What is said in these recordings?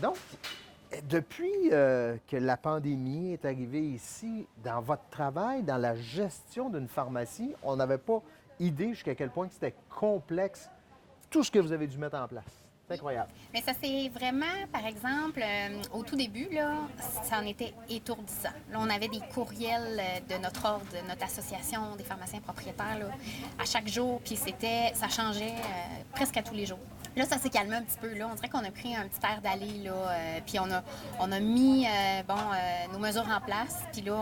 Donc, depuis que la pandémie est arrivée ici, dans votre travail, dans la gestion d'une pharmacie, on n'avait pas idée jusqu'à quel point que c'était complexe, tout ce que vous avez dû mettre en place. C'est incroyable. Mais ça, c'est vraiment, par exemple, au tout début, là, ça en était étourdissant. Là, on avait des courriels de notre ordre, de notre association des pharmaciens propriétaires, là, à chaque jour, puis ça changeait presque à tous les jours. Là, ça s'est calmé un petit peu. Là. On dirait qu'on a pris un petit air d'aller, là, puis on a mis nos mesures en place, puis là,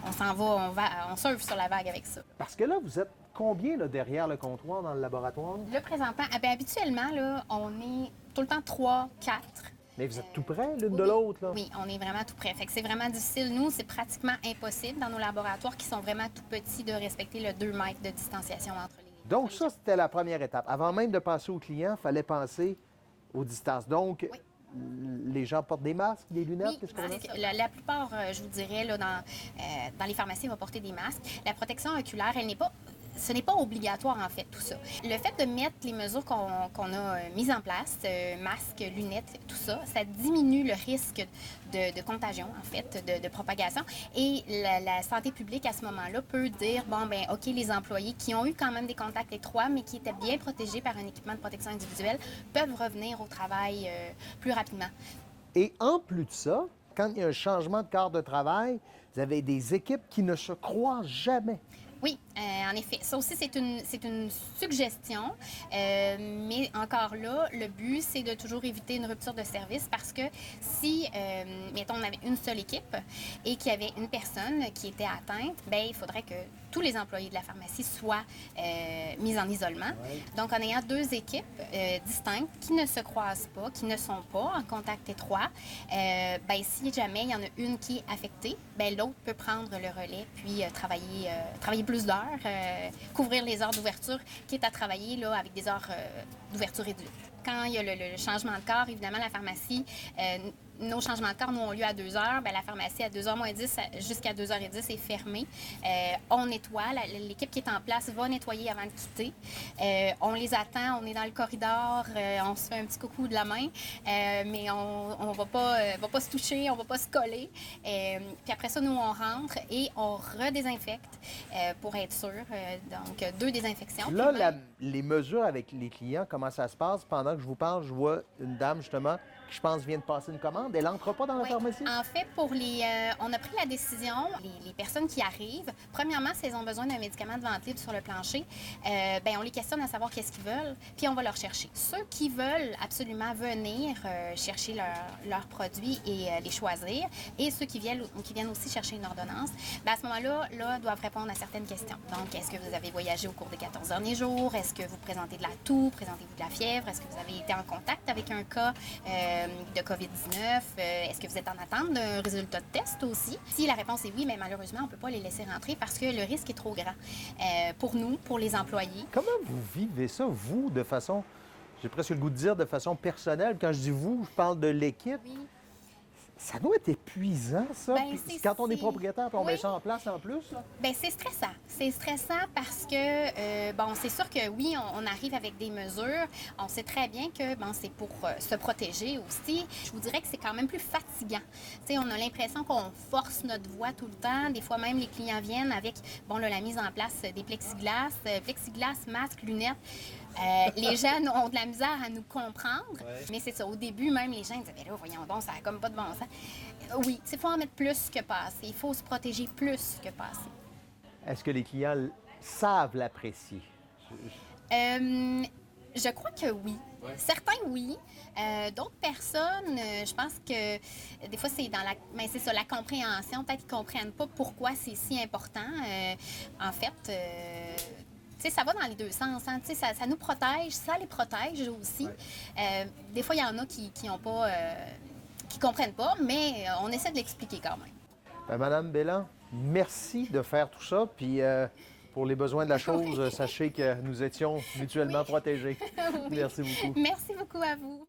on s'en va, on surfe sur la vague avec ça. Parce que là, vous êtes combien là, derrière le comptoir dans le laboratoire? Là, présentement, habituellement, là, on est tout le temps 3, 4. Mais vous êtes tout près l'une de l'autre, là? Oui, on est vraiment tout près. Fait que c'est vraiment difficile. Nous, c'est pratiquement impossible dans nos laboratoires qui sont vraiment tout petits de respecter le 2 mètres de distanciation entre les... Donc ça, c'était la première étape. Avant même de passer au client, il fallait penser aux distances. Donc, Oui. les gens portent des masques, des lunettes, Oui, qu'est-ce qu'on a? c'est que la plupart, je vous dirais, là, dans les pharmacies, vont porter des masques. La protection oculaire, ce n'est pas obligatoire, en fait, tout ça. Le fait de mettre les mesures qu'on a mises en place, masques, lunettes, tout ça, ça diminue le risque de contagion, en fait, de propagation. Et la santé publique, à ce moment-là, peut dire, bon, ben OK, les employés qui ont eu quand même des contacts étroits, mais qui étaient bien protégés par un équipement de protection individuelle, peuvent revenir au travail plus rapidement. Et en plus de ça, quand il y a un changement de quart de travail, vous avez des équipes qui ne se croisent jamais. Oui, en effet. Ça aussi, c'est une suggestion. Mais encore là, le but, c'est de toujours éviter une rupture de service parce que si, mettons, on avait une seule équipe et qu'il y avait une personne qui était atteinte, bien, il faudrait que tous les employés de la pharmacie soient mis en isolement. Ouais. Donc, en ayant 2 équipes distinctes qui ne se croisent pas, qui ne sont pas en contact étroit, bien, si jamais il y en a une qui est affectée, bien, l'autre peut prendre le relais puis travailler plus d'heures, couvrir les heures d'ouverture, quitte à travailler là, avec des heures d'ouverture réduites. Quand il y a le changement de quart, évidemment, la pharmacie, nos changements de quart, nous, ont lieu à 2 heures. Bien, la pharmacie, à 2h moins 10 jusqu'à 2h10 est fermée. On nettoie. L'équipe qui est en place va nettoyer avant de quitter. On les attend. On est dans le corridor. On se fait un petit coucou de la main. Mais on va pas se toucher. On va pas se coller. Puis après ça, nous, on rentre et on redésinfecte pour être sûr. Donc, 2 désinfections. Là, les mesures avec les clients, comment ça se passe? Pendant que je vous parle, je vois une dame, justement, qui, je pense, vient de passer une commande. Elle n'entre pas dans la pharmacie? En fait, on a pris la décision, les personnes qui arrivent, premièrement, si elles ont besoin d'un médicament de vente libre sur le plancher, ben, on les questionne à savoir qu'est-ce qu'ils veulent, puis on va leur chercher. Ceux qui veulent absolument venir chercher leurs produits et les choisir, et ceux qui viennent aussi chercher une ordonnance, ben, à ce moment-là, doivent répondre à certaines questions. Donc, est-ce que vous avez voyagé au cours des 14 derniers jours? Est-ce que vous présentez de la toux? Présentez-vous de la fièvre? Est-ce que vous avez été en contact avec un cas de COVID-19? Est-ce que vous êtes en attente d'un résultat de test aussi? Si la réponse est oui, mais malheureusement, on ne peut pas les laisser rentrer parce que le risque est trop grand pour nous, pour les employés. Comment vous vivez ça, vous, de façon, j'ai presque le goût de dire de façon personnelle? Quand je dis vous, je parle de l'équipe. Oui. Ça doit être épuisant, ça. Ben, Puis quand on est propriétaire, puis on oui. met ça en place en plus. Là. Bien, c'est stressant. C'est stressant parce que, bon, c'est sûr que oui, on arrive avec des mesures. On sait très bien que, bon, c'est pour se protéger aussi. Je vous dirais que c'est quand même plus fatigant. Tu sais, on a l'impression qu'on force notre voix tout le temps. Des fois, même, les clients viennent avec, bon, là, la mise en place des plexiglas, masques, lunettes. Les jeunes ont de la misère à nous comprendre. Ouais. Mais c'est ça. Au début, même, les gens disaient, ben là, voyons donc, ça n'a comme pas de bon sens. Oui, il faut en mettre plus que passer. Il faut se protéger plus que passer. Est-ce que les clients savent l'apprécier? Je crois que oui. Ouais. Certains, oui. D'autres personnes, je pense que des fois, c'est dans c'est ça, la compréhension. Peut-être qu'ils ne comprennent pas pourquoi c'est si important. En fait... Tu sais, ça va dans les 2 sens. Hein? Tu sais, ça nous protège, ça les protège aussi. Ouais. Des fois, il y en a qui ont pas, qui comprennent pas, mais on essaie de l'expliquer quand même. Bien, Madame Belland, merci de faire tout ça. Puis pour les besoins de la chose, sachez que nous étions mutuellement protégés. Oui. Merci beaucoup. Merci beaucoup à vous.